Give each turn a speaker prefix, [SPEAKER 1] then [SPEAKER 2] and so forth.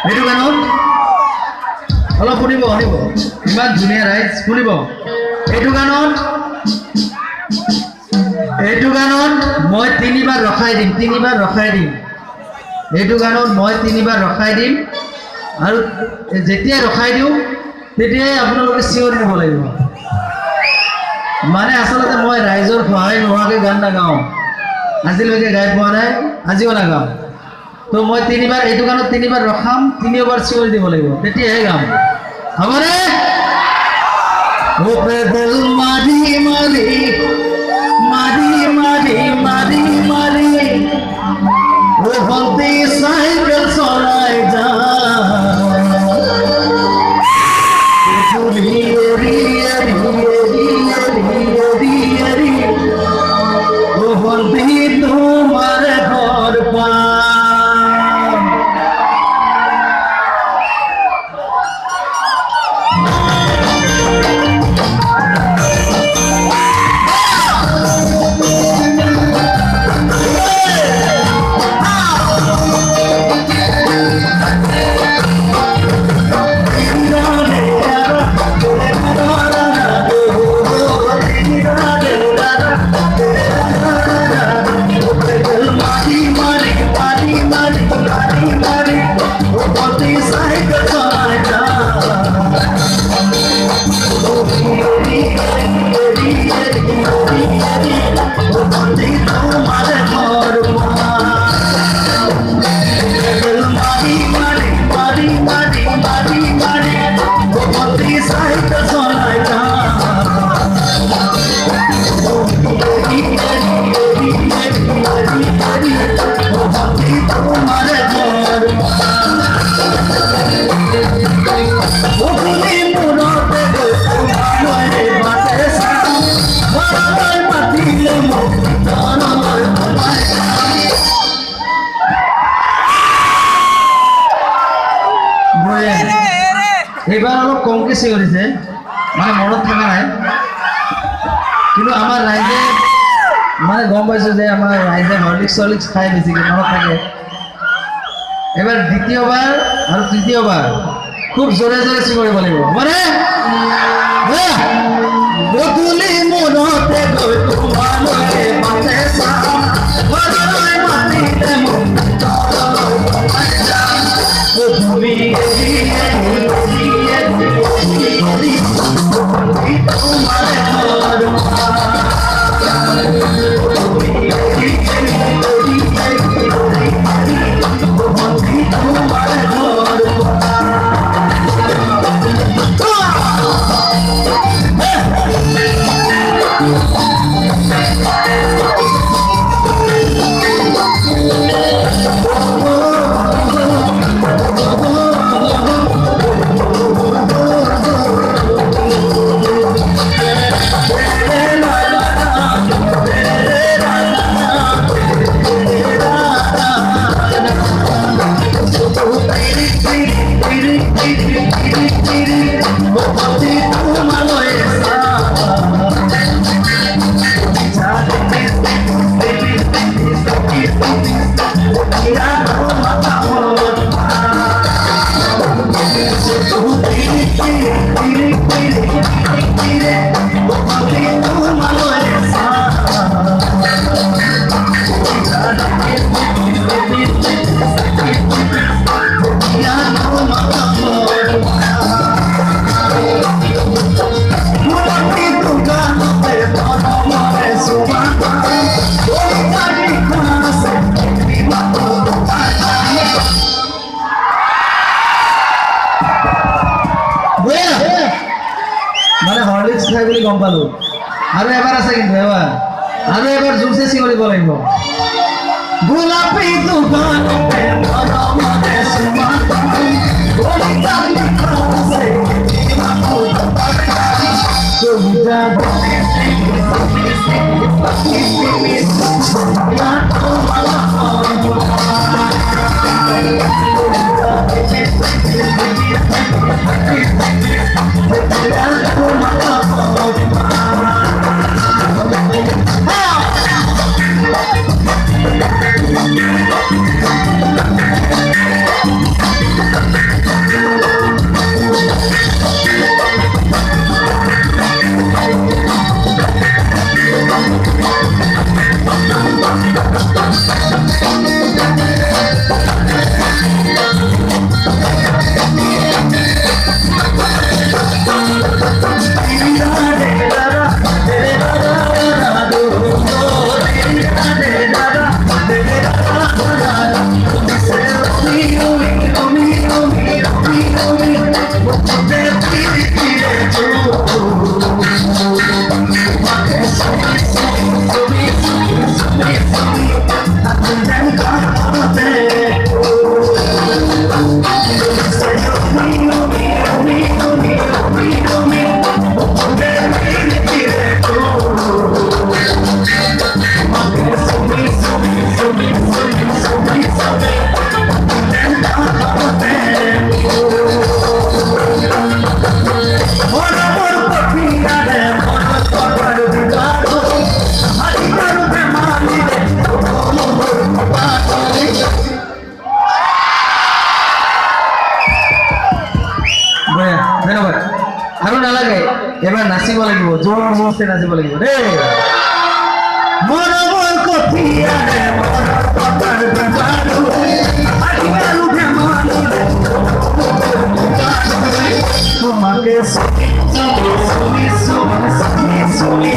[SPEAKER 1] এইটো গানত অলপ শুনিব শুনিব ইমান ধুনীয়া ৰাইজ শুনিব এইটো গানত মই তিনিবাৰ ৰখাই দিম এইটো গানত মই তিনিবাৰ ৰখাই দিম আৰু যেতিয়া ৰখাই দিওঁ তেতিয়াই আপোনালোকে চিঞৰি দিব লাগিব মানে আচলতে মই ৰাইজৰ সহায় নোহোৱাকৈ গান নাগাওঁ আজিলৈকে গাই পোৱা নাই আজিও নাগাওঁ তো মই তিনিবাৰ এইটো গানত তিনিবাৰ ৰখাম তিনিবাৰ চিঞৰি দিব লাগিব তেতিয়াহে গাম হ'বনে ওপে দিল মাৰি মাৰি মাৰি মাৰি মাৰি মাৰি ও ভন্তি চাইকেল চলাই যা তোমার ঘর পা এইবাৰ অলপ কমকে চিঞৰিছে মানে মনত থকা নাই কিন্তু আমাৰ ৰাইজে মানে গম পাইছোঁ যে আমাৰ ৰাইজে হৰলিক্স খাই বেছিকৈ মনত থাকে এবাৰ দ্বিতীয়বাৰ আৰু তৃতীয়বাৰ খুব জোৰে জোৰে চিঞৰিব লাগিব মানে গধূলি মনতে গৈ তোমালৈ মাতে চাম ঘৰলৈ মাতিলে মোক গধূলি মানে হরলিক্স খাই বুলি গম পালো আৰু এবাৰ আছে কিন্তু এবাৰ জোৰছে চিঞৰিব লাগিব গোলাপী দোকানতে মৰমতে সুমাতাই গোলাপী দোকানতে কবিতা এবার নাচিব লাগিব জোৰ জোৰছে নাচিব লাগিব দেই মৰমৰ কঠিয়াৰে মনৰ পতাৰ বেমাৰো আহিবাৰু ধেমালো তোমাকে চুলি চুলি চুলি চুলি